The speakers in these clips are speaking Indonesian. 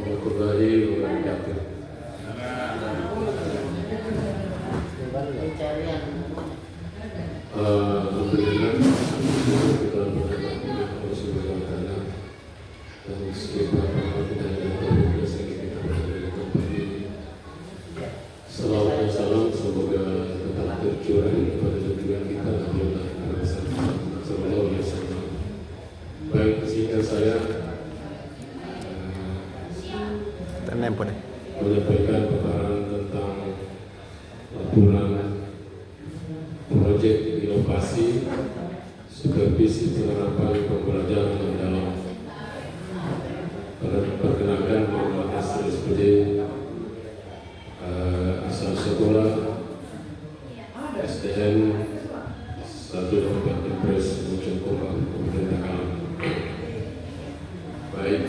warahmatullahi wabarakatuh. Alhamdulillah kita berterima kasih kepada Allah dan semoga kita Salawat dan salam semoga tetap tercurah kepada junjungan kita Nabiullah Muhammad sallallahu alaihi wasallam. Baik, sehingga saya menyampaikan paparan tentang laporan proyek inovasi supervisi penerapan pembelajaran mendalam. Perkenalkan nama SSPD asal sekolah SDN 1 Impres Mojokerto Kabupaten Takalar. Baik,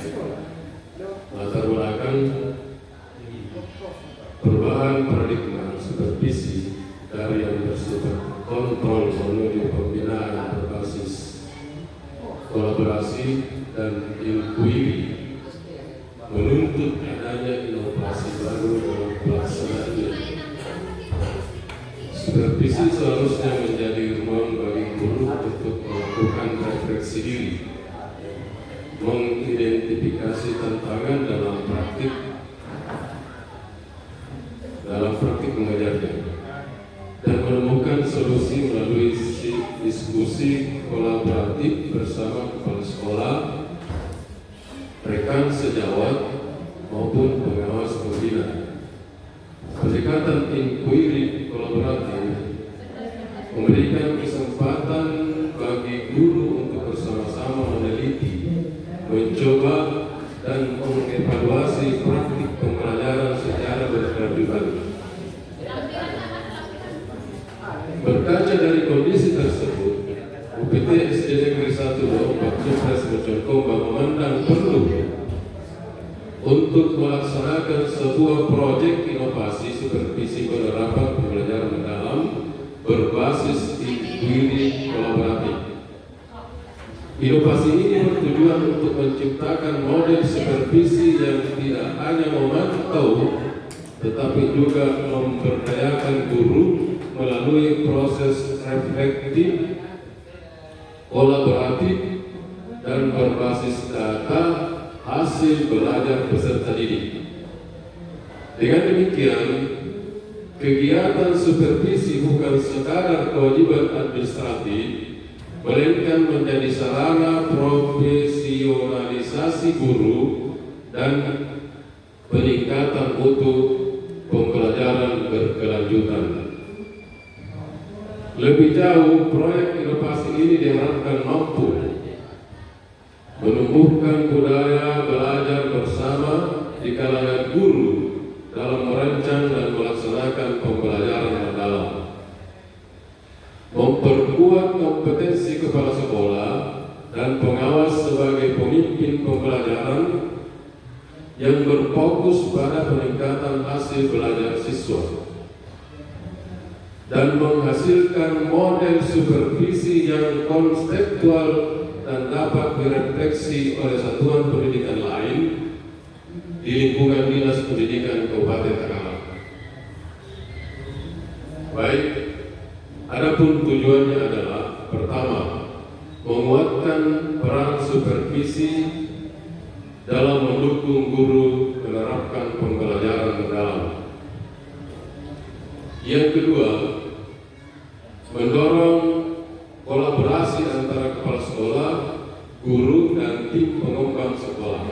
latar belakang perubahan paradigma supervisi dari yang bersifat kontrol menuju pembinaan berbasis kolaborasi dan inquiry menuntut adanya inovasi baru dalam pelaksanaannya. Supervisi seharusnya menjadi ruang bagi guru untuk melakukan refleksi diri, mengidentifikasi tantangan dalam praktik mengajarnya, dan menemukan solusi melalui diskusi kolaboratif bersama kepala sekolah, rekan sejawat maupun pengawas pembina. Pendekatan inquiry kolaboratif memberikan kesempatan bagi guru untuk bersama-sama meneliti, mencoba, dan mengevaluasi praktik pembelajaran secara berkelanjutan. Berkaca dari kondisi tersebut, UPT SD Negeri 1 Impres Mojokerto memandang perlu untuk melaksanakan sebuah proyek inovasi supervisi penerapan pembelajaran mendalam berbasis inquiry kolaboratif. Inovasi ini bertujuan untuk menciptakan model supervisi yang tidak hanya memantau tetapi juga memberdayakan guru melalui proses reflektif, kolaboratif, dan berbasis data hasil belajar peserta didik. Dengan demikian, kegiatan supervisi bukan sekadar kewajiban administratif, melainkan menjadi sarana profesionalisasi guru dan peningkatan mutu pembelajaran berkelanjutan. Lebih jauh, proyek inovasi ini diharapkan mampu menumbuhkan budaya belajar bersama di kalangan guru dalam merancang dan melaksanakan pembelajaran mendalam, memperkuat kompetensi kepala sekolah dan pengawas sebagai pemimpin pembelajaran yang berfokus pada peningkatan hasil belajar siswa, dan menghasilkan model supervisi yang konseptual dan dapat direfleksi oleh satuan pendidikan lain di lingkungan Dinas Pendidikan Kabupaten Takalar. Baik, adapun tujuannya adalah pertama, menguatkan peran supervisi dalam mendukung guru menerapkan pembelajaran mendalam. Yang kedua, mendorong kolaborasi antara kepala sekolah, guru, dan tim pengembang sekolah.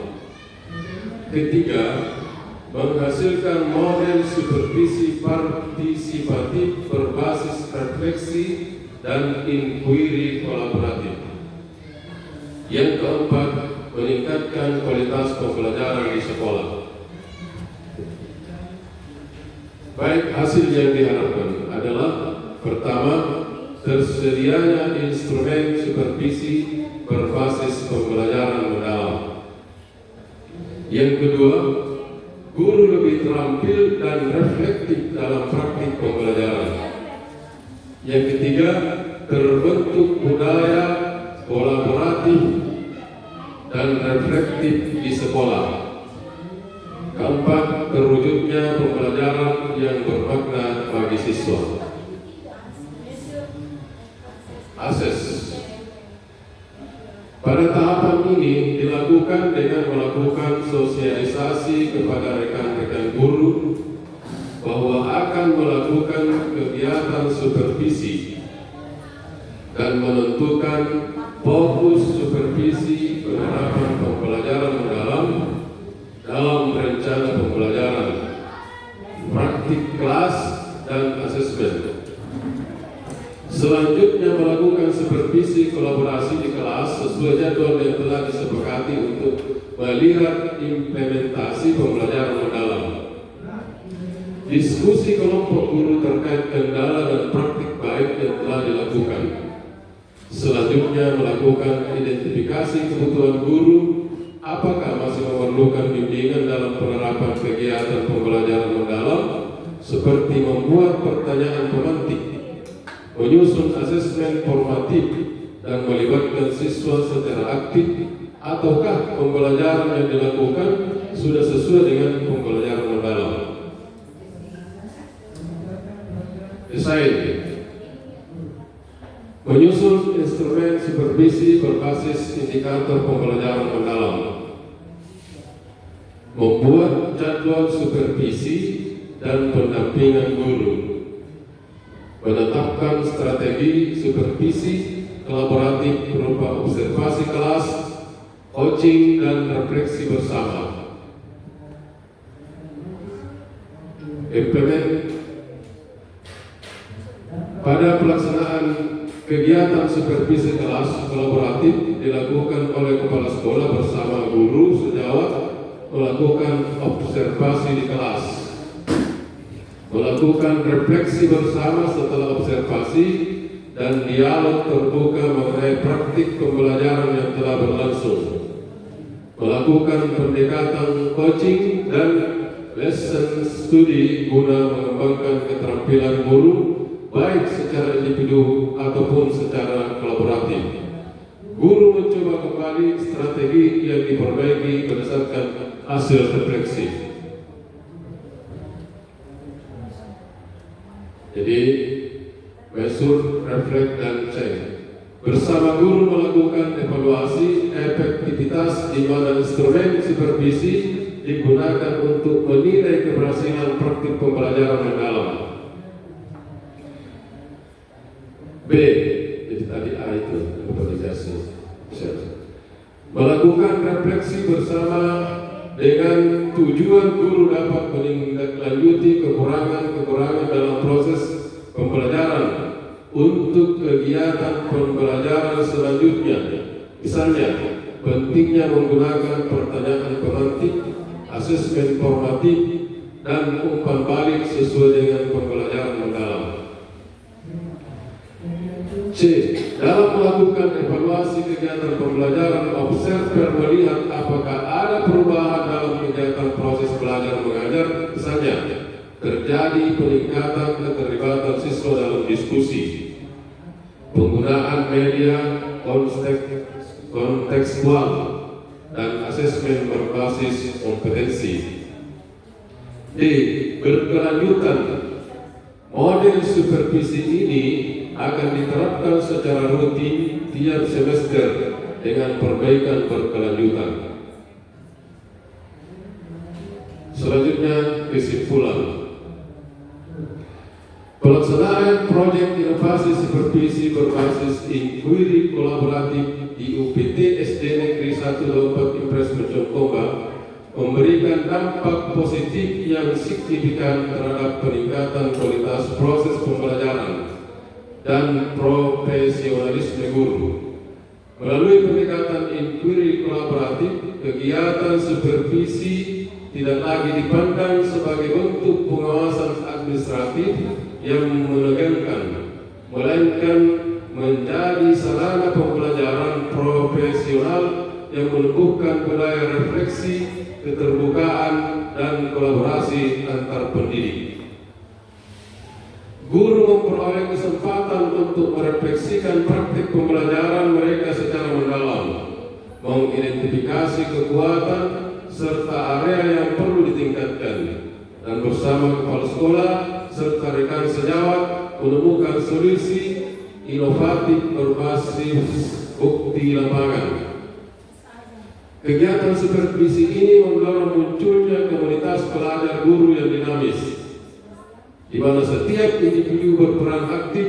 Ketiga, menghasilkan model supervisi partisipatif berbasis refleksi dan inquiry kolaboratif. Yang keempat, meningkatkan kualitas pembelajaran di sekolah. Baik, hasil yang diharapkan adalah pertama, tersedianya instrumen supervisi berbasis pembelajaran mendalam. Yang kedua, guru lebih terampil dan reflektif dalam praktik pembelajaran. Yang ketiga, terbentuk budaya kolaboratif dan reflektif di sekolah. Keempat, terwujudnya pembelajaran yang bermakna bagi siswa. Akses. Pada tahapan ini dilakukan dengan melakukan sosialisasi kepada rekan-rekan guru bahwa akan melakukan kegiatan supervisi dan menentukan fokus supervisi penerapan pembelajaran mendalam dalam rencana pembelajaran, praktik kelas, dan asesmen. Selanjutnya melakukan supervisi kolaborasi di kelas sesuai jadwal yang telah disepakati untuk melihat implementasi pembelajaran mendalam. Diskusi kelompok guru terkait kendala dan praktik baik yang telah dilakukan. Selanjutnya melakukan identifikasi kebutuhan guru, apakah masih memerlukan bimbingan dalam penerapan kegiatan pembelajaran mendalam seperti membuat pertanyaan pemantik, menyusun asesmen formatif, dan melibatkan siswa secara aktif, ataukah pembelajaran yang dilakukan sudah sesuai dengan pembelajaran mendalam. Desain. Menyusun instrumen supervisi berbasis indikator pembelajaran mendalam. Membuat jadwal supervisi dan pendampingan guru. Menetapkan strategi supervisi kolaboratif berupa observasi kelas, coaching, dan refleksi bersama. Implement. Pada pelaksanaan kegiatan supervisi kelas kolaboratif dilakukan oleh kepala sekolah bersama guru sejawat melakukan observasi di kelas, melakukan refleksi bersama setelah observasi, dan dialog terbuka mengenai praktik pembelajaran yang telah berlangsung, melakukan pendekatan coaching dan lesson study guna mengembangkan keterampilan guru baik secara individu ataupun secara kolaboratif. Guru mencoba kembali strategi yang diperbaiki berdasarkan hasil refleksi. Jadi, measure, reflect, dan check. Bersama guru melakukan evaluasi efektivitas di mana instrumen supervisi digunakan untuk menilai keberhasilan praktik pembelajaran mendalam. B, jadi tadi A itu evaluasi. Melakukan refleksi bersama dengan tujuan guru dapat menindaklanjuti kekurangan-kekurangan dalam proses pembelajaran untuk kegiatan pembelajaran selanjutnya. Misalnya, pentingnya menggunakan pertanyaan pemantik, asesmen formatif, dan umpan balik sesuai dengan pembelajaran mendalam. C. Dalam melakukan evaluasi kegiatan pembelajaran, observer melihat apakah ada perubahan dalam kegiatan proses belajar mengajar, misalnya terjadi peningkatan keterlibatan siswa dalam diskusi, penggunaan media kontekstual, dan asesmen berbasis kompetensi. D. Berkelanjutan. Model supervisi ini akan diterapkan secara rutin tiap semester dengan perbaikan berkelanjutan. Selanjutnya, kesimpulan. Pelaksanaan proyek inovasi supervisi berbasis inquiry kolaboratif di UPT SD Negeri 1 Lompat Impres Mencoba memberikan dampak positif yang signifikan terhadap peningkatan kualitas proses pembelajaran dan profesionalisme guru. Melalui pendekatan inquiry kolaboratif, kegiatan supervisi tidak lagi dipandang sebagai bentuk pengawasan administratif yang menegangkan, melainkan menjadi sarana pembelajaran profesional yang menumbuhkan budaya refleksi, keterbukaan, dan kolaborasi antar pendidik. Guru memperoleh kesempatan untuk merefleksikan praktik pembelajaran mereka secara mendalam, mengidentifikasi kekuatan serta area yang perlu ditingkatkan ditingkatkan, dan bersama kepala sekolah serta rekan sejawat menemukan solusi inovatif berbasis bukti lapangan. Kegiatan supervisi ini mendorong munculnya komunitas pelajar guru yang dinamis, di mana setiap individu berperan aktif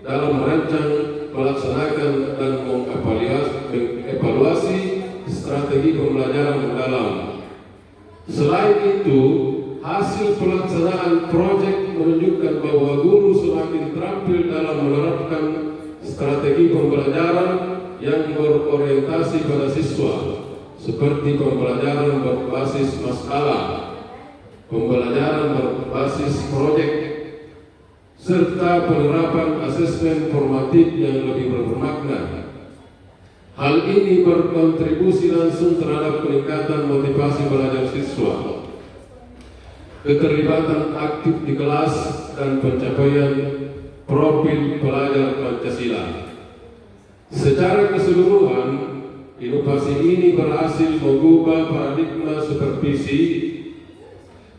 dalam merancang, melaksanakan, dan mengevaluasi strategi pembelajaran mendalam. Selain itu, hasil pelaksanaan proyek menunjukkan bahwa guru semakin terampil dalam menerapkan strategi pembelajaran yang berorientasi pada siswa, seperti pembelajaran berbasis masalah, pembelajaran berbasis proyek, serta penerapan asesmen formatif yang lebih bermakna. Hal ini berkontribusi langsung terhadap peningkatan motivasi belajar siswa, keterlibatan aktif di kelas, dan pencapaian profil pelajar Pancasila. Secara keseluruhan, inovasi ini berhasil mengubah paradigma supervisi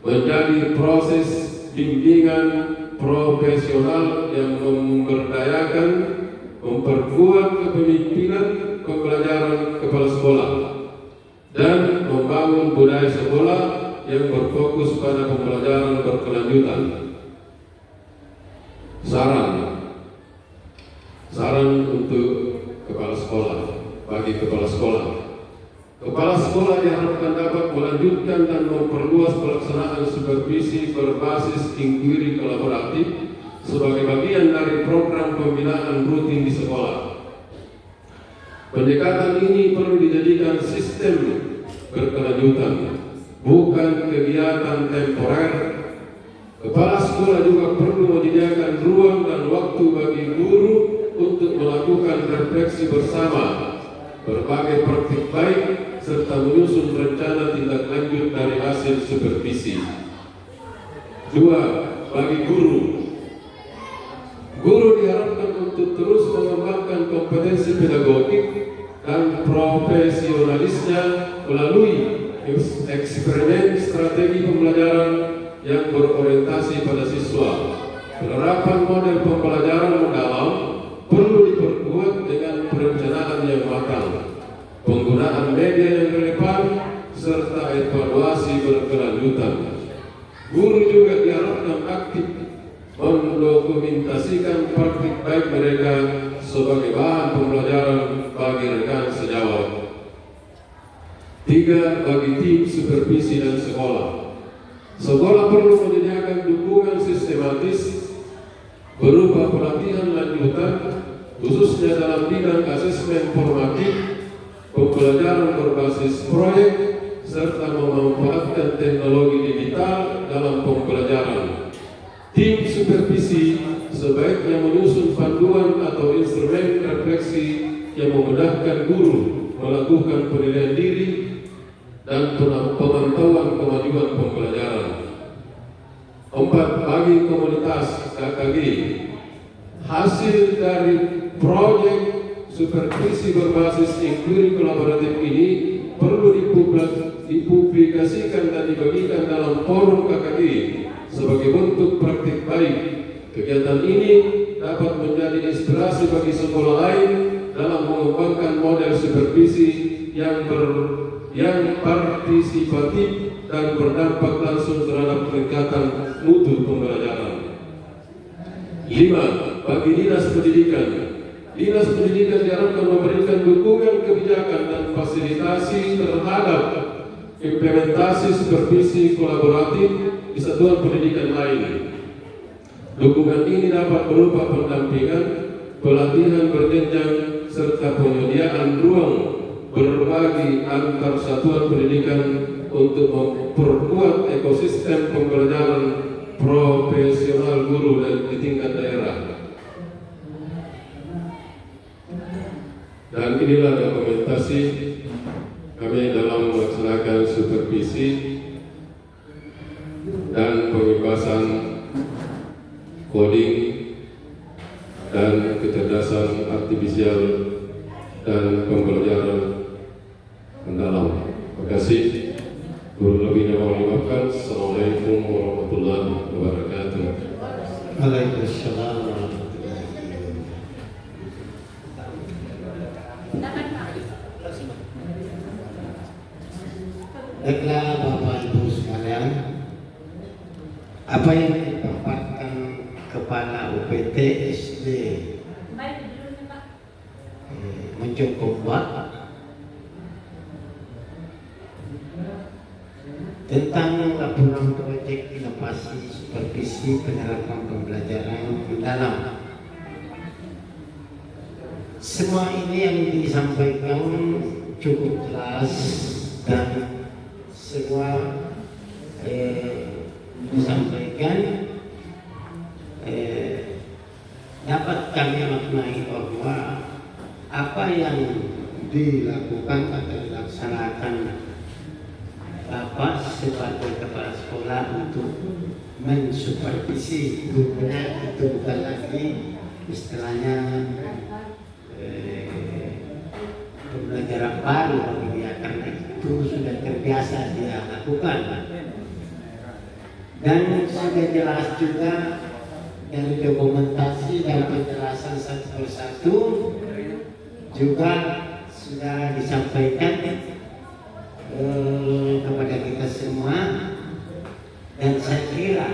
menjadi proses bimbingan profesional yang memberdayakan, memperkuat kepemimpinan pembelajaran kepala sekolah, dan membangun budaya sekolah yang berfokus pada pembelajaran berkelanjutan. Saran untuk kepala sekolah. Bagi kepala sekolah diharapkan dapat melanjutkan dan memperluas pelaksanaan supervisi berbasis inquiry kolaboratif sebagai bagian dari program pembinaan rutin di sekolah. Pendekatan ini perlu dijadikan sistem berkelanjutan, bukan kegiatan temporer. Kepala sekolah juga perlu menyediakan ruang dan waktu bagi guru untuk melakukan refleksi bersama, berbagai praktik baik, serta menyusun rencana tindak lanjut dari hasil supervisi. 2. Bagi guru diharapkan untuk terus mengembangkan kompetensi pedagogik dan profesionalisnya melalui eksperimen strategi pembelajaran yang berorientasi pada siswa. Penerapan model pembelajaran mendalam perlu diperkuat dengan perencanaan yang matang, penggunaan media yang relevan, serta evaluasi berkelanjutan. Guru juga diharapkan aktif mendokumentasikan praktik baik mereka sebagai bahan pembelajaran bagi rekan sejawat. 3. Bagi tim supervisi dan sekolah. Sekolah perlu menyediakan dukungan sistematis berupa pelatihan lanjutan, khususnya dalam bidang asesmen formatif, pembelajaran berbasis proyek, serta memanfaatkan teknologi digital dalam pembelajaran. Tim supervisi sebaiknya menyusun panduan atau instrumen refleksi yang memudahkan guru melakukan penilaian diri dan pemantauan kemajuan pembelajaran. 4. Bagi komunitas KKG, hasil dari proyek supervisi berbasis inquiry kolaboratif ini perlu dipublikasikan dan dibagikan dalam forum KKG sebagai bentuk praktik baik. Kegiatan ini dapat menjadi inspirasi bagi sekolah lain dalam mengembangkan model supervisi yang partisipatif dan berdampak langsung terhadap peningkatan mutu pembelajaran. 5. Bagi Dinas Pendidikan. Dinas Pendidikan diharapkan memberikan dukungan kebijakan dan fasilitasi terhadap implementasi supervisi kolaboratif di satuan pendidikan lain. Dukungan ini dapat berupa pendampingan, pelatihan berjenjang, serta penyediaan ruang berbagi antar satuan pendidikan untuk memperkuat ekosistem pembelajaran profesional guru di tingkat daerah. Dan inilah dokumentasi kami dalam melaksanakan supervisi dan pembebasan coding dan kecerdasan artifisial dan pembelajaran mendalam. Terima kasih. Guru lebihnya kami ucapkan Assalamualaikum warahmatullahi wabarakatuh. Waalaikumsalam warahmatullahi wabarakatuh. Baiklah Bapak Ibu sekalian, apa yang dipaparkan Kepala UPT SD mencukupi tentang laporan proyek inovasi supervisi penerapan pembelajaran mendalam. Semua ini yang disampaikan cukup jelas dan semua disampaikan dapat kami maknai bahwa apa yang dilakukan atau dilaksanakan Bapak sebagai kepala sekolah untuk mensupervisi gurunya itu bukan lagi istilahnya pembelajaran baru bagi dia, karena itu sudah terbiasa dia lakukan. Dan sudah jelas juga dari dokumentasi dan penjelasan satu persatu juga sudah disampaikan kepada kita semua, dan saya kira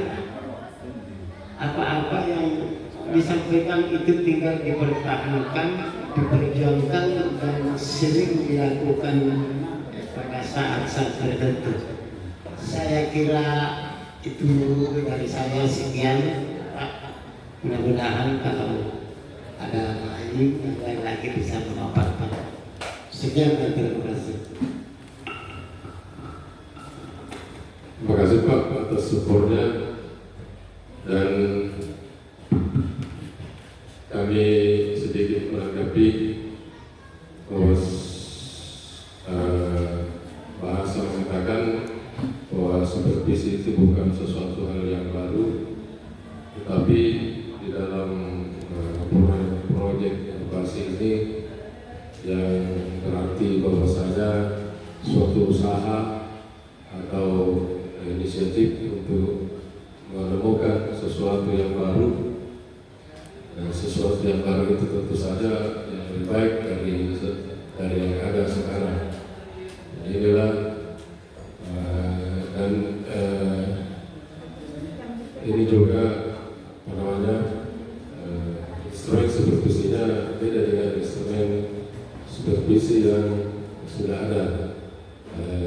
apa-apa yang disampaikan itu tinggal dipertahankan, diperjuangkan dan sering dilakukan pada saat-saat tertentu. Saya kira itu dari saya, sekian Pak. Mudah-mudahan kalau ada yang lain lagi bisa memaparkan. Sekian dan terima kasih. Terima kasih Pak atas supportnya, dan kami sedikit menanggapi bahwa bahasa mengatakan bahwa supervisi itu bukan sesuatu hal yang baru, tetapi di dalam proyek inovasi ini yang berarti bahwasanya suatu usaha atau inisiatif untuk menemukan sesuatu yang baru, dan sesuatu yang baru itu tentu saja yang lebih baik dari yang ada sekarang. Inilah dan ini juga apa namanya, instrumen supervisinya beda dengan instrumen supervisi yang sudah ada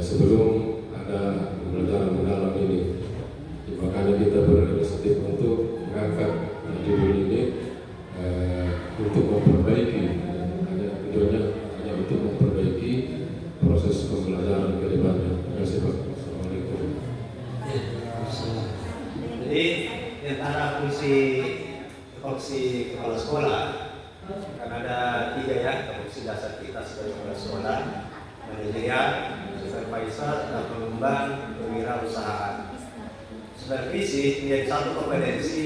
sebelum ada pembelajaran mendalam ini. Makanya kita berinisiatif untuk mengangkat judul ini untuk memperbaiki, tujuannya hanya untuk memperbaiki proses pembelajaran ke depannya. Terima kasih Pak. Assalamualaikum. Jadi di antara fungsi kepala sekolah kan ada 3 ya, fungsi dasar kita sebagai kepala sekolah: manajerial, supervisor, dan pengembang kewirausahaan. Supervisi menjadi satu kompetensi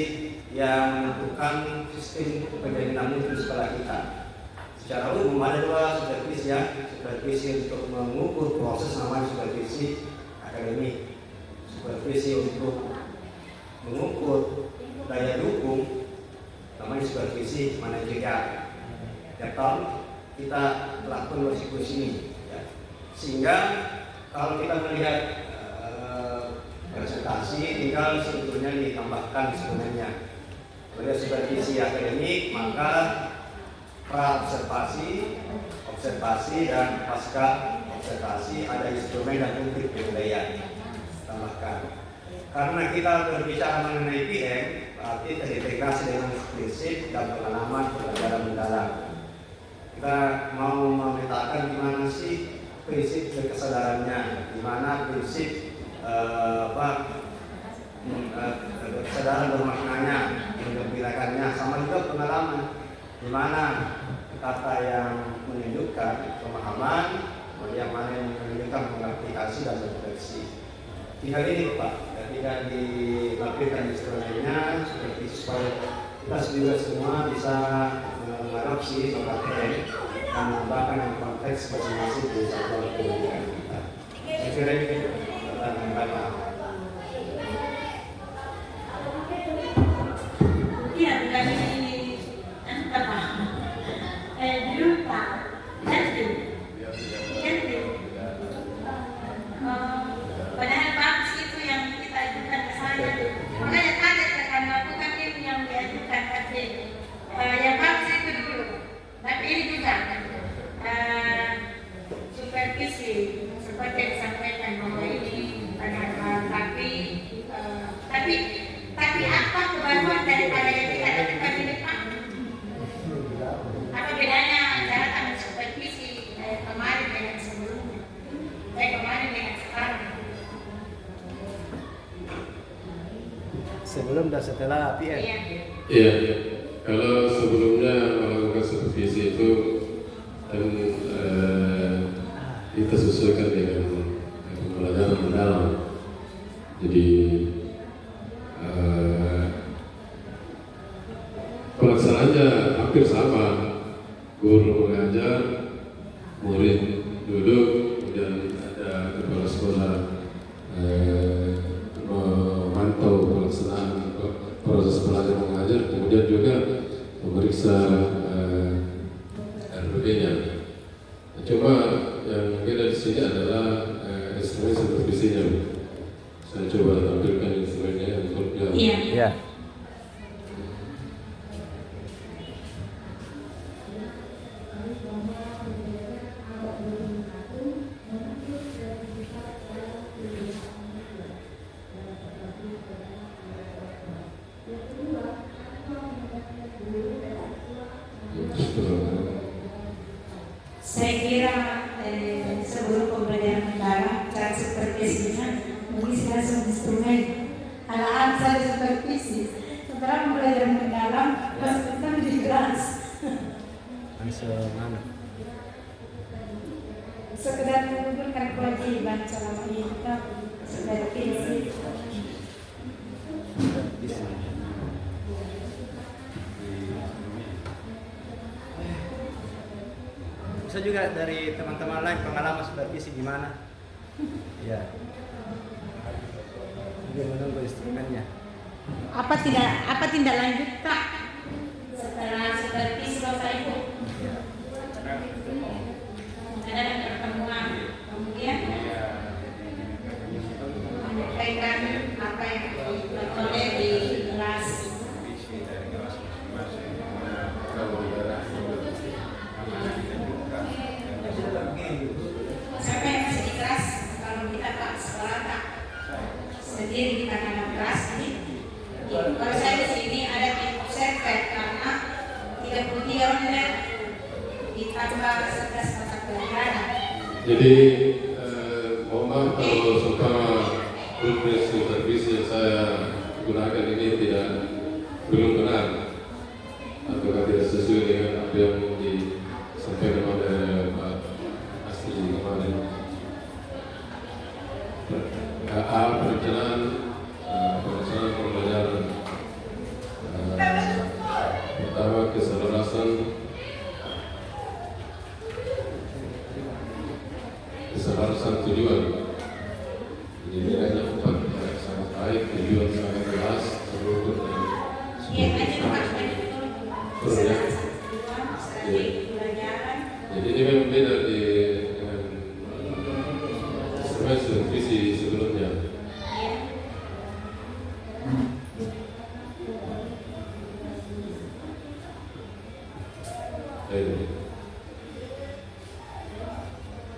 yang menentukan sistem penjaminan mutu sekolah kita. Secara umum ada 2 supervisi ya, supervisi untuk mengukur proses namanya supervisi akademik, supervisi untuk mengukur daya dukung namanya supervisi manajerial. Tiap tahun kita melakukan supervisi ini ya. Sehingga kalau kita melihat presentasi, tinggal sebetulnya ditambahkan sebenarnya pada supervisi akademik, maka pra-observasi, observasi, dan pasca observasi ada instrumen dan prinsip penilaian tambahkan. Karena kita berbicara mengenai PM, berarti terintegrasi dengan prinsip dan pengalaman pembelajaran mendalam. Kita mau memetakan gimana sih prinsip dan kesadarannya, gimana prinsip kesadaran bermaknanya, menggembirakannya, sama juga pengalaman, di mana kata yang menunjukkan pemahaman, yang mana yang menunjukkan mengaplikasi dan refleksi. Tinggal ini Pak, ketika dilakukan instrumennya seperti supaya kita juga semua bisa mengadopsi PKN dan menambahkan konteks masing-masing di satuan pendidikan kita. Saya kira ini agama. Iya, bukan ini apa? Lupa, nanti. Padahal bagus itu yang kita ajukan ke saya. Makanya kaget karena bukan ini yang diajukan tapi yang bagus itu dulu. Tapi ini juga supervisi seperti yang disampaikan bahwa ini tapi apa kebaruan daripada yang kita lakukan di depan? Apa bedanya antara kami supervisi kemarin dengan sebelumnya? Kemarin dengan sekarang. Sebelum dan setelah PM. Iya. Iya, kalau sebelumnya melakukan supervisi itu dan kita sesuaikan dengan pembelajaran mendalam. Jadi pelaksanaannya hampir sama, guru mengajar, murid duduk, kemudian ada kepala sekolah memantau pelaksanaan proses belajar mengajar, kemudian juga memeriksa RPP-nya. Cuma yang beda di sini adalah instrumen supervisinya. Saya coba tampilkan instrumennya untuk yang Iya. Saya kira sebelum pembelajaran mendalam cara supervisinya mengisi langsung instrumen. Alat saya supervisi. Setelah pembelajaran mendalam, kita menjadi kelas. Langsung mana? Sekedar mengumpulkan kewajiban selama ini kita supervisi. Bisa juga dari teman-teman lain pengalaman supervisi gimana? Ya. Dia menunggu instrumennya. Apa tindak lanjut Kak? Setelah supervisi Bapak Ibu? Ada pertemuan, kemudian menyampaikan apa yang oleh di kelas. Siapa yang masih di kelas? Kalau kita Pak sekolah Pak sendiri kita dalam kelas ini. Kalau saya di sini ada tim observer karena 33 online ditambah 11 mata pelajaran. Jadi mohon maaf kalau suka rubrik supervisi yang saya gunakan ini belum benar atau tidak sesuai dengan apa yang disampaikan oleh Pak Asri kemarin. Perencanaan pembelajaran pertama keselarasan tujuan. Jadi nilainya 4 sangat baik, tujuan sangat jelas, terukur dan jadi ini memang beda dengan instrumen supervisi sebelumnya.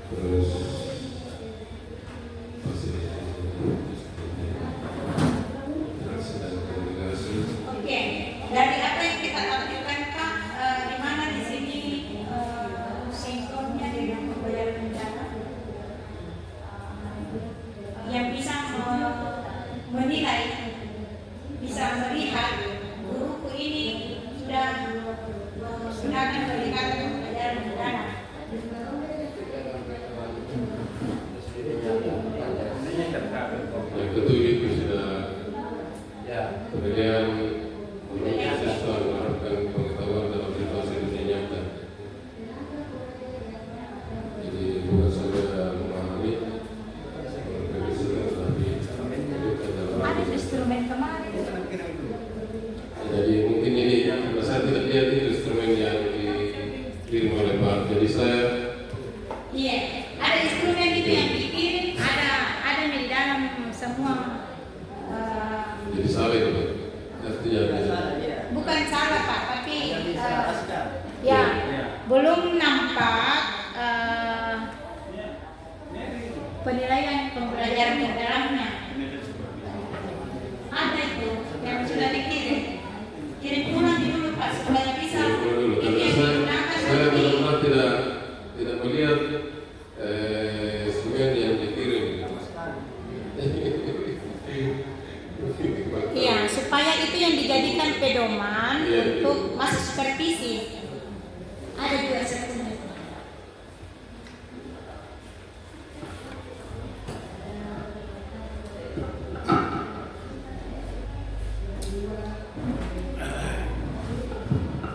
Terus Oke, dari apa yang kita tampilkan Pak, di mana di sini sinkronnya dengan pembelajaran mendalam yang bisa menilai, bisa melihat guruku ini sudah menggunakan pendekatan pembelajaran mendalam. Yang ketujuh itu sudah penilaian menurut siswa mengharapkan pengetahuan dalam situasi dunia nyata. Jadi bukan saja memahami, tapi instrumen kemarin. Jadi mungkin ini karena saya tidak lihat itu instrumen yang dikirim oleh Pak. Jadi saya Iya, ada instrumen itu yang dikirim, ada di dalam semua. jadi salah itu Pak. Artinya Bukan salah Pak, tapi ya belum nampak penilaian pembelajaran di dalamnya. Ada itu yang sudah dikirim. Kirim pulang dulu Pak supaya bisa dulu ini karena yang digunakan saya nanti. benar-benar tidak melihat instrumen yang dikirim. Iya, supaya itu yang dijadikan pedoman Iya, untuk masuk supervisi. Ada juga seperti itu.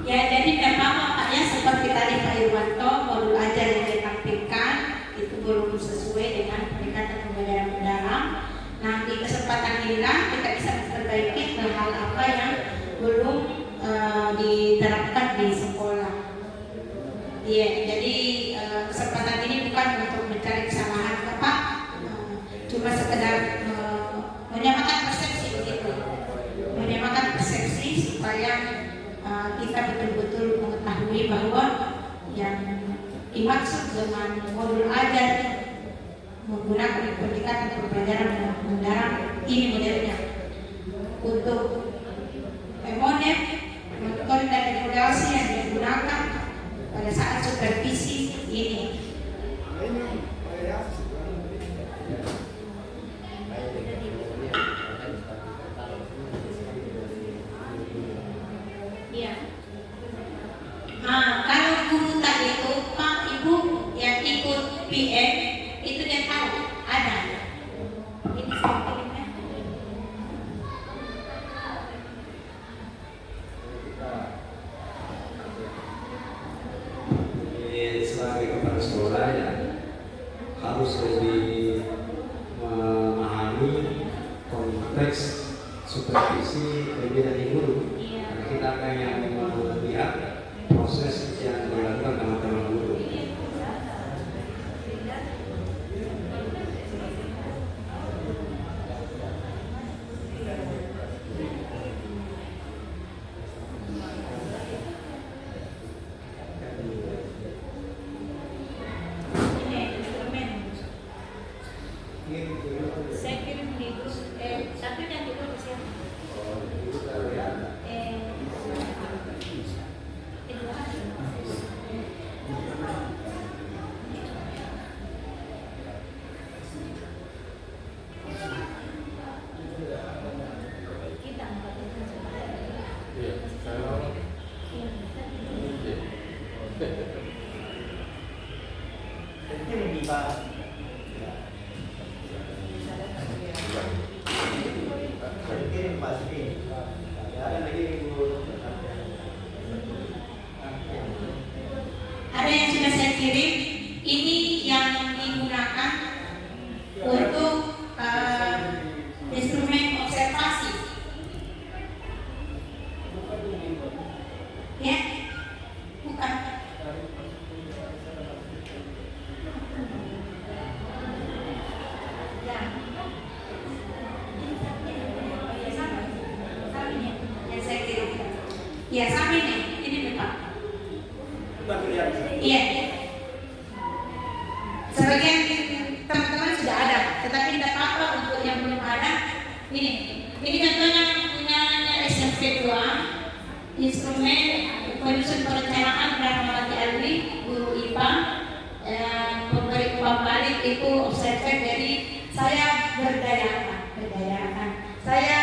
Ya, jadi memang Pak ya seperti tadi Pak Irwanto, modul ajar yang ditampilkan itu belum sesuai dengan peningkatan pembelajaran mendalam. Nah, di kesempatan inilah kita bisa memperbaiki hal apa yang belum diterapkan di sekolah. Iya, jadi kesempatan ini bukan untuk mencari kesalahan Bapak, cuma sekedar menyamakan persepsi begitu, menyamakan persepsi supaya kita betul-betul mengetahui bahwa yang dimaksud dengan modul ajar menggunakan pendekatan pembelajaran mendalam ini modelnya untuk emonet, metode dan evaluasi yang digunakan pada saat supervisi ini. Iya. Nah, kalau guru tadi itu Pak Ibu yang ikut PM itu dia tahu ada. Ini saya kirimnya. Ini sebagai kepala sekolah ya harus lebih memahami konteks supervisi lebih dari guru. Karena kita akan yang melihat proses yang dilakukan teman-teman guru. Ini instrumen. Saya kirim di grup. Satu dan di grup siapa? Iya, saya Ada yang sudah saya kirim. Ini yang digunakan untuk instrumen observasi. Ya, bukan. Ya. Sama ini yang saya kirim. Ya, sama ini. Ini Pak. Iya. Sebagian teman-teman sudah ada, tetapi tidak apa-apa untuk yang belum ada. Ini contohnya punyanya SMP 2, instrumen penyusun perencanaan Rahmawati Alwi, guru IPA, pemberi umpan balik itu observer. Jadi saya berdayakan. Saya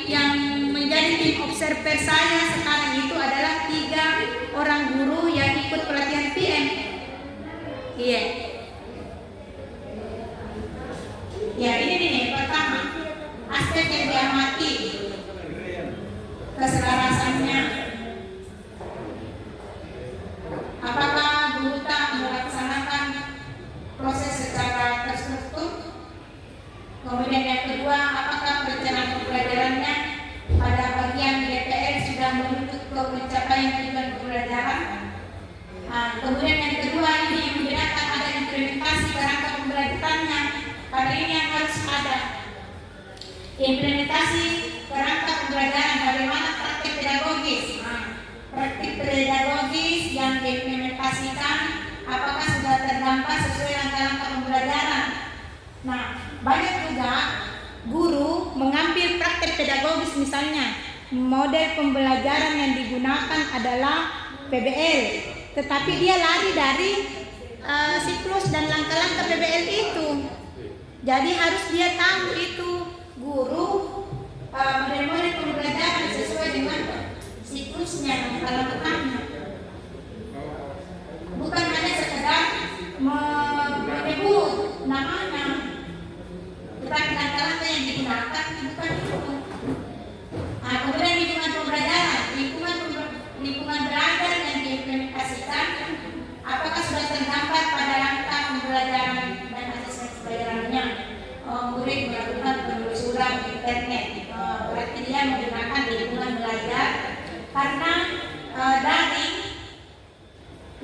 yang menjadi tim observer saya sekarang itu adalah 3 orang guru yang ikut pelatihan PM. Iya. Ya, ini nih pertama aspek yang diamati, keselarasannya. Apakah guru tak melaksanakan proses secara terstruktur? Kemudian yang kedua ini yang membedakan ada implementasi kerangka pembelajarannya. Pada ini yang harus ada implementasi kerangka pembelajaran, bagaimana praktik pedagogis. Praktik pedagogis yang diimplementasikan apakah sudah terdampak sesuai langkah-langkah pembelajaran. Nah, banyak juga guru mengambil praktik pedagogis, misalnya model pembelajaran yang digunakan adalah PBL, tetapi dia lari dari siklus dan langkah-langkah PBL itu. Jadi harus dia tahu itu guru model-model pembelajaran sesuai dengan siklusnya, langkah-langkahnya. Bukan hanya sekedar menyebut namanya, tetapi langkah-langkah yang digunakan bukan itu. Kemudian lingkungan pembelajaran, lingkungan belajar yang diimplementasikan, apakah sudah terdapat pada langkah pembelajaran dan asesmen pembelajarannya. Murid melakukan penelusuran internet, berarti dia menggunakan lingkungan belajar karena daring,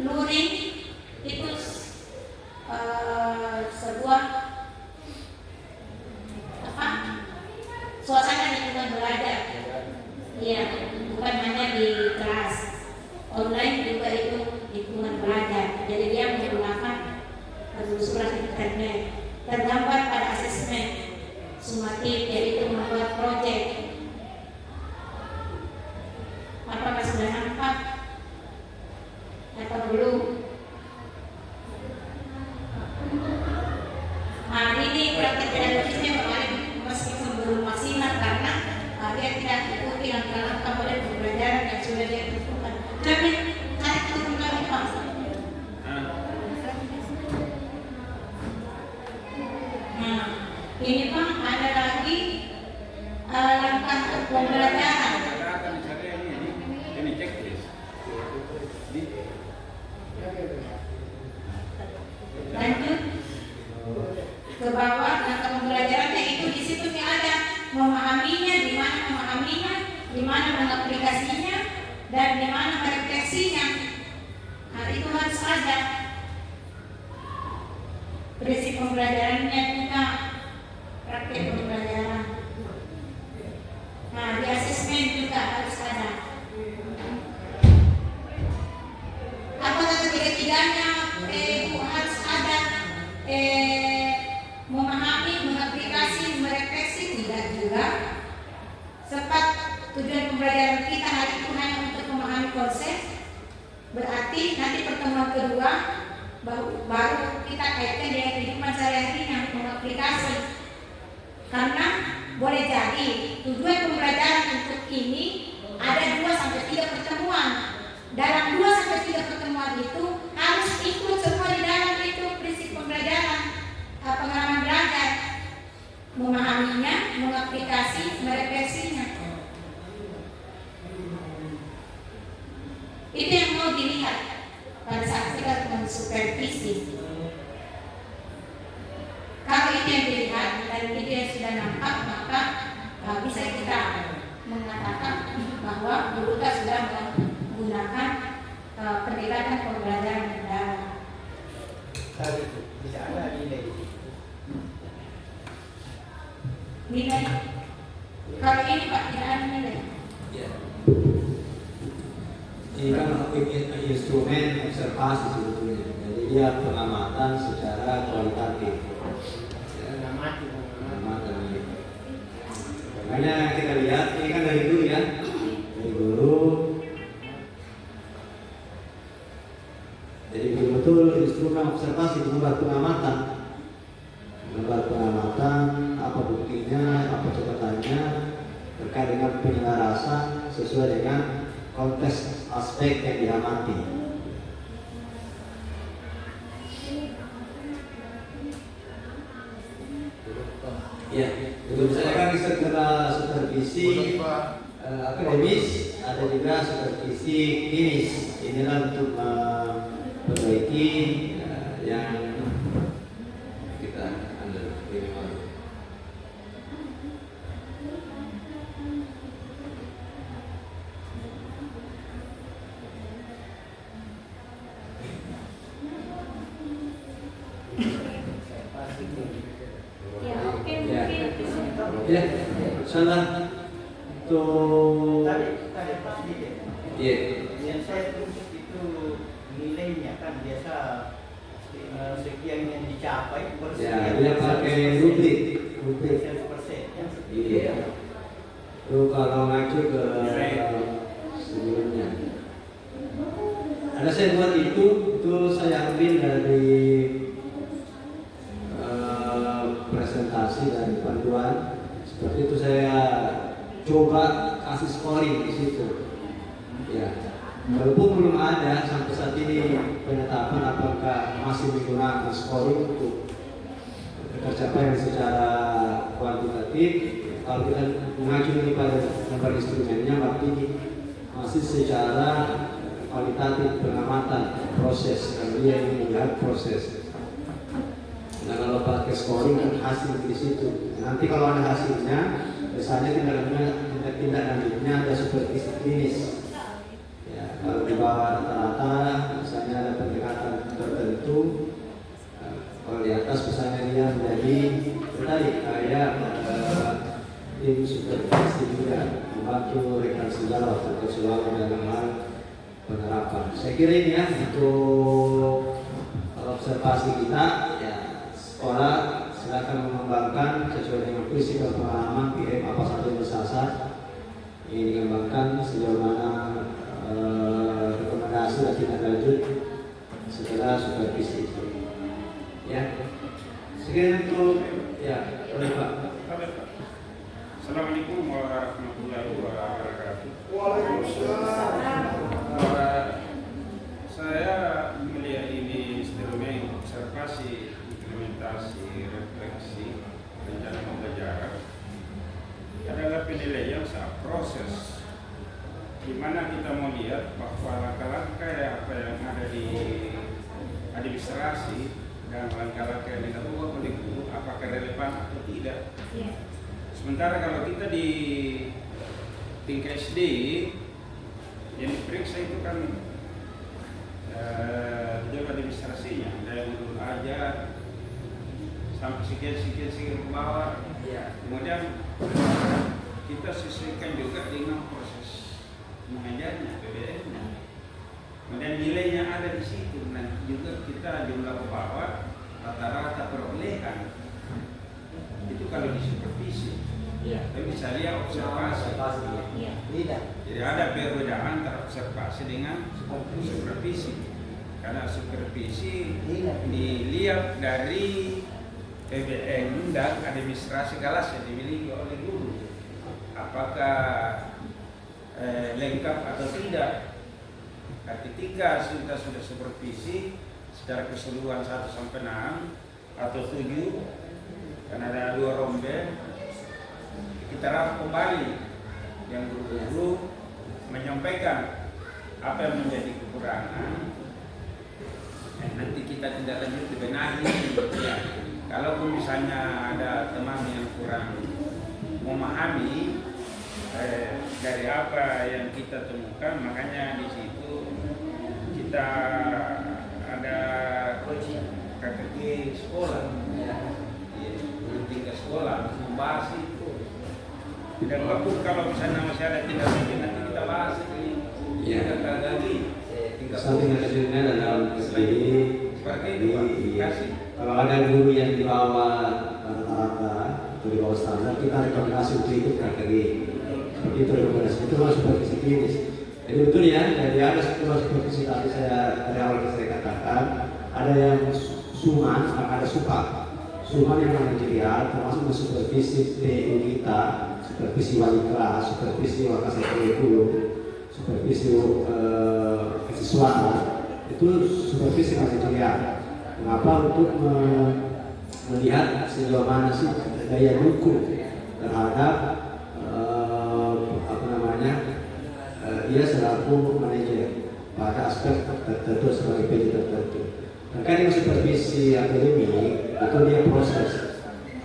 luring itu sebuah suasana lingkungan belajar. Iya, bukan hanya di kelas online, juga itu lingkungan belajar. Jadi dia menggunakan penelusuran internet, tergambar pada asesmen sumatif, yaitu membuat proyek. Apakah sudah nampak atau belum? Ini praktik pedagogisnya kemarin meskipun belum maksimal karena dia tidak ikuti langkah-langkah model pembelajaran yang sudah dia tentukan. Tapi tarik turun lagi Pak. Nah, ini Pak ada lagi langkah pembelajaran. Lanjut ke bawah, langkah pembelajarannya itu di situ ada memahaminya, di mana mengaplikasinya, dan di mana merefleksinya. Nah, itu harus ada prinsip pembelajarannya juga, praktik pembelajaran. Nah, di asesmen juga harus ada. Apakah ketiga-tiganya harus ada memahami, mengaplikasi, merefleksi? Tidak juga. Sebab tujuan pembelajaran kita hari itu hanya untuk memahami konsep. Berarti nanti pertemuan kedua baru kita kaitkan dengan kehidupan sehari-hari yang mengaplikasi. Karena boleh jadi tujuan pembelajaran untuk ini ada 2-3 pertemuan. Dalam 2-3 pertemuan itu harus ikut semua di dalam itu prinsip pembelajaran, pengalaman belajar, memahaminya, mengaplikasi, merefleksinya. Itu yang mau dilihat pada saat kita mensupervisi. Kalau itu yang dilihat dan itu yang sudah nampak, maka bisa kita mengatakan bahwa guru kita sudah menggunakan pendekatan pembelajaran mendalam. Bisa ada nilai. Nilai. Kalau ini Pak tidak ada nilai. Ya. Ini kan instrumen observasi sebetulnya. Jadi dia pengamatan secara kualitatif. Pengamatan. Makanya kita lihat ini kan dari dulu ya, dari dulu. Jadi betul-betul instrumen observasi menggambar pengamatan, apa buktinya, apa catatannya terkait dengan penyelarasan sesuai dengan konteks aspek yang diamati. Ya, misalnya kan kita supervisi akademis, ada juga supervisi klinis. Inilah untuk memperbaiki yang kita ambil. Ya, salah tuh. Tadi Pak sedikit. Iya. Yang saya tuntut itu nilainya kan biasa sekian yang dicapai Ya, dia pakai rubrik. 100%. Iya. Tuh kalau ngacu ke sebelumnya. Ada saya buat itu saya ambil dari presentasi dan panduan. Seperti itu saya coba kasih scoring di situ. Ya, walaupun belum ada sampai saat ini penetapan apakah masih menggunakan scoring untuk tercapaian secara kuantitatif. Kalau kita mengacu pada gambar instrumennya, berarti masih secara kualitatif pengamatan proses, karena dia ingin melihat proses. Nah, kalau pakai scoring kan hasil di situ. Nanti kalau ada hasilnya, biasanya tindak lanjutnya ada supervisi klinis. Ya, kalau di bawah rata-rata, misalnya ada pendekatan tertentu. Kalau di atas misalnya dia menjadi tadi kayak tim supervisi juga membantu rekan sejawat atau selalu dalam hal penerapan. Saya kira ini ya untuk observasi kita ya, sekolah silakan mengembangkan sesuai dengan prinsip dan pengalaman PM apa saja yang disasar. Ini dikembangkan sejauh mana rekomendasi dan tindak lanjut setelah supervisi. Ya, sekian untuk ya, oleh Pak. Assalamualaikum warahmatullahi wabarakatuh. Waalaikumsalam. Saya melihat ini instrumen observasi, implementasi, refleksi, rencana pembelajaran adalah penilaian saat proses, di mana kita mau lihat bahwa langkah-langkah apa yang ada di administrasi dan langkah-langkah yang dilakukan oleh guru apakah relevan atau tidak. Sementara kalau kita di tingkat SD yang diperiksa itu kan jam administrasinya dari dulu aja sampai sekian ke bawah. Kemudian kita sesuaikan juga dengan proses mengajarnya, PBN-nya. Kemudian nilainya ada di situ. Nanti juga kita jumlah ke bawah rata-rata perolehan itu kalau di supervisi. Tapi bisa lihat observasi. Jadi ada perbedaan antara observasi dengan supervisi. Karena supervisi dilihat dari PBN dan administrasi kelas yang dimiliki oleh guru. Apakah lengkap atau tidak? Ketika kita sudah supervisi secara keseluruhan 1 sampai 6 atau 7, karena ada 2 rombe, kita rangkum kembali yang guru-guru menyampaikan apa yang menjadi kekurangan. Nanti kita tidak lanjut dibenahi. Ya. Kalaupun misalnya ada teman yang kurang memahami dari apa yang kita temukan, makanya di situ kita ada KKG sekolah, tingkat sekolah membahas itu. Dan walaupun kalau misalnya masih ada tindak lanjut nanti kita bahas ini. Tingkat lagi. Sampai hasilnya dalam ini Seperti itu Pak. Kasih. kalau ada guru yang di bawah rata-rata atau di bawah standar, kita rekomendasi untuk ikut KKG. Seperti itu rekomendasi itu masuk supervisi klinis. Jadi betul ya, dari ada 10 supervisi tadi dari awal saya katakan, ada yang suman, ada supak. Suman yang manajerial termasuk supervisi TU kita, supervisi wali kelas, supervisi wakasih kurikulum, supervisi siswa, itu supervisi manajerial. Mengapa? Untuk melihat sejauh mana sih daya dukung terhadap dia selaku manajer pada aspek tertentu sebagai PJ tertentu. Terkait dengan supervisi akademik, itu dia proses.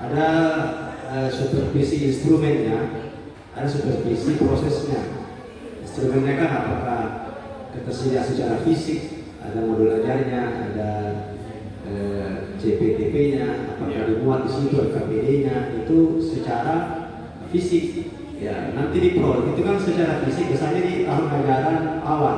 Ada supervisi instrumennya, ada supervisi prosesnya. Instrumennya kan apakah ketersediaan secara fisik, ada modul ajarnya, ada CPTP-nya, apakah di muat di situ KPD-nya itu secara fisik. Ya, nanti di pro itu kan secara fisik biasanya di tahun ajaran awal,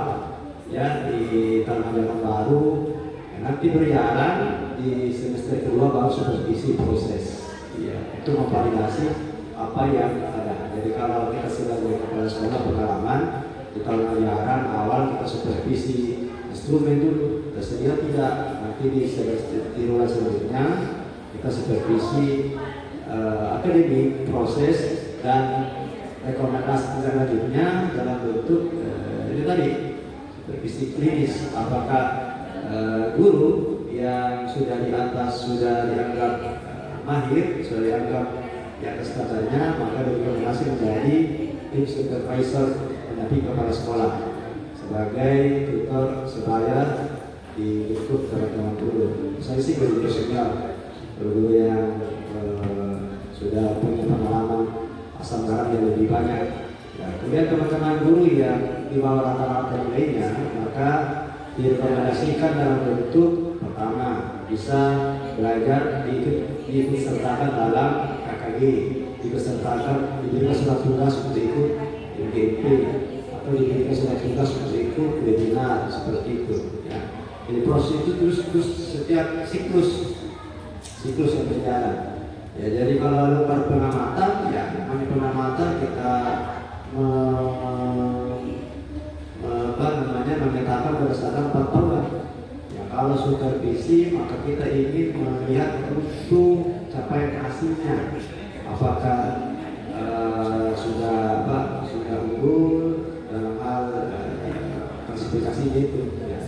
ya di tahun ajaran baru. Ya, nanti berjalan di semester kedua baru supervisi proses. Ya, itu memvalidasi apa yang ada. Jadi kalau kita sebagai kepala sekolah pengalaman di tahun ajaran awal kita supervisi instrumen dulu tersedia tidak, nanti di triwulan selanjutnya kita supervisi akademik, proses dan rekomendasi selanjutnya dalam bentuk ini tadi supervisi klinis. Apakah guru yang sudah di atas sudah dianggap mahir, sudah dianggap di atas katanya, maka direkomendasi menjadi tim supervisor pendamping kepala sekolah sebagai tutor sebaya di lingkup teman-teman guru. Saya sih guru senior, guru yang sudah punya pengalaman asam garam yang lebih banyak. Ya, kemudian teman-teman guru yang di bawah rata-rata nilainya, maka direkomendasikan dalam bentuk pertama bisa belajar diikut sertakan dalam KKG, diberikan surat tugas untuk ikut MGP atau diberikan surat tugas untuk ikut webinar seperti itu. Ya. Jadi proses itu terus setiap siklus yang berjalan. Ya, jadi kalau lempar pengamatan, ya namanya pengamatan kita memetakan berdasarkan 4 tahun. Ya, kalau supervisi maka kita ingin melihat untuk capaian hasilnya, apakah sudah unggul dalam hal klasifikasi itu. Ya.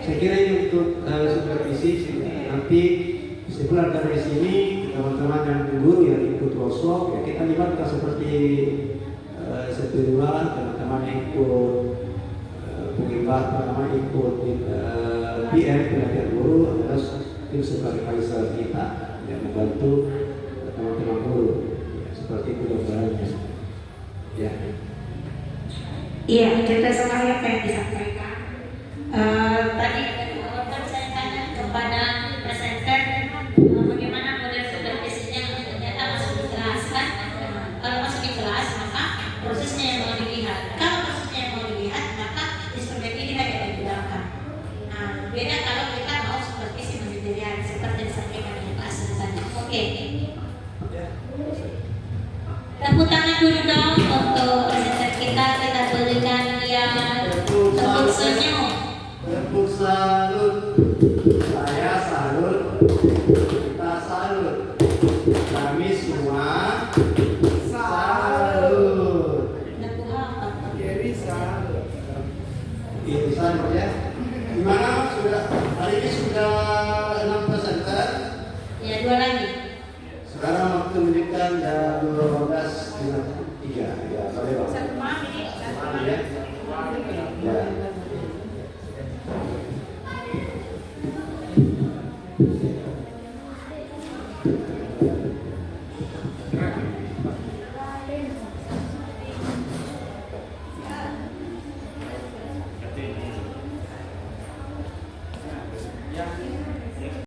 Saya kira ini untuk supervisi. Nanti kesimpulan dari sini teman-teman yang guru yang ikut workshop, ya kita libatkan seperti sepedula, teman-teman yang ikut pengibar, teman-teman ikut PM pendamping guru adalah tim supervisor kita yang membantu teman-teman guru. Ya, seperti itu gambarannya. Ya. Iya, cerita sekali apa yang disampaikan. Tadi saya tanya kepada presenter bagaimana model supervisinya, ternyata masih dijelaskan. Kalau masih dijelas, maka prosesnya yang mau dilihat. Kalau prosesnya yang mau dilihat, maka instrumen ini hanya digunakan. Nah, beda kalau kita mau supervisi manajerial seperti yang disampaikan oleh Pak Hasan tadi. Oke. Tepuk tangan dulu dong untuk presenter kita berikan dia tepuk senyum. Tepuk salut. Saya salut. Kita salut. Kami semua salut. Tepuk apa? Jadi salut. Ini salut ya. Gimana sudah hari ini sudah 6 presenter? Ya, 2 lagi. Sekarang waktu menunjukkan jam 12.53. Ya, boleh Pak. Satu maaf ini. Ya. Ya.